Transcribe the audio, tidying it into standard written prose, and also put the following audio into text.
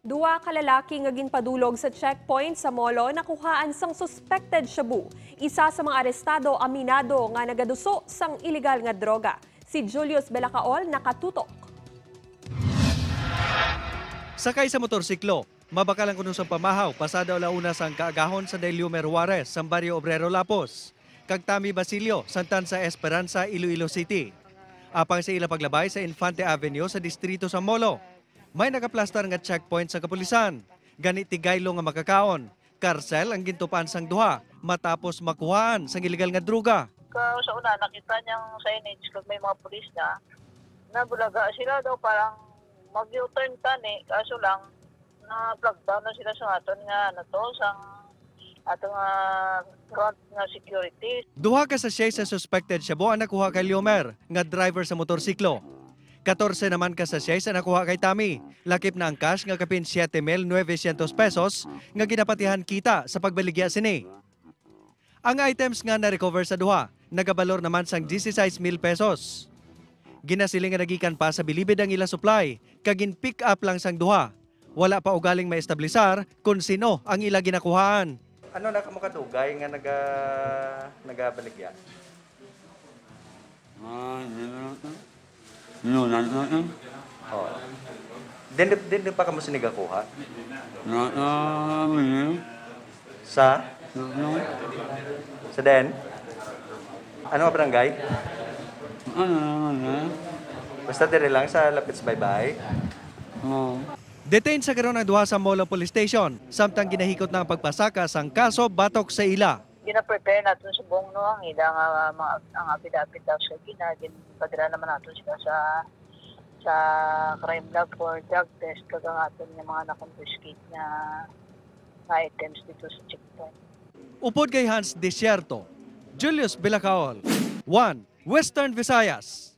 Duwa ka lalaki nga ginpadulog sa checkpoint sa Molo nakuhaan sang suspected shabu. Isa sa mga arestado aminado nga nagaduso sang illegal nga droga. Si Julius Belacaol nakatutok. Sakay sa motorsiklo, mabakalang kuno sa pamahaw pasado alauna sang kaagahon sa Deliomer Juarez, sa Barrio Obrero Lapos. Kagtami Basilio, Santan sa Esperanza, Iloilo City. Apang sa ila paglabay sa Infante Avenue sa distrito sa Molo. May nakaplastar nga checkpoint sa kapulisan. Ganit tigaylo nga makakaon. Karsel ang gintupan sang duha matapos makuhaan sang illegal nga droga. Sa una, nakita niyang signage kag may mga pulis na nabulaga sila daw parang mag-U-turn tani. Kaso lang, na-plug down na sila sa aton nga sang atong front nga security. Duha ka sa sa suspected shabu ang nakuha kay Liomer, nga driver sa motorsiklo. 14 naman ka sa sa nakuha kay Tami. Lakip na ang cash nga kapin 7,900 pesos nga ginapatihan kita sa pagbaligya sini. Ang items nga na-recover sa duha, nagabalor naman sang 16,000 pesos. Ginasiling nga nagikan pa sa bilibid ang ila supply, kagin pick up lang sang duha. Wala pa ugaling maestablisar kung sino ang ila ginakuhaan. Ano na kamo kadugay nga nagabaligya? Oh. Din pa kamo sinigakuha? Sa? Sa den? Ano nga barangay? Basta dire lang sa Lapits Baybay? Oo. Detained sa karon ang duha sa Molo Police Station, samtang ginahikot na ang pagpasaka sang kaso batok sa ila. Gina-prepare natin sa buong nuang ila nga ang apid-apid daw sa ginpadala naman natin sila sa crime lab for drug test kag ang aton nga mga na-confiscate na items dito sa checkpoint. Upod kay Hans Desierto, Julius Belacaol, 1 Western Visayas.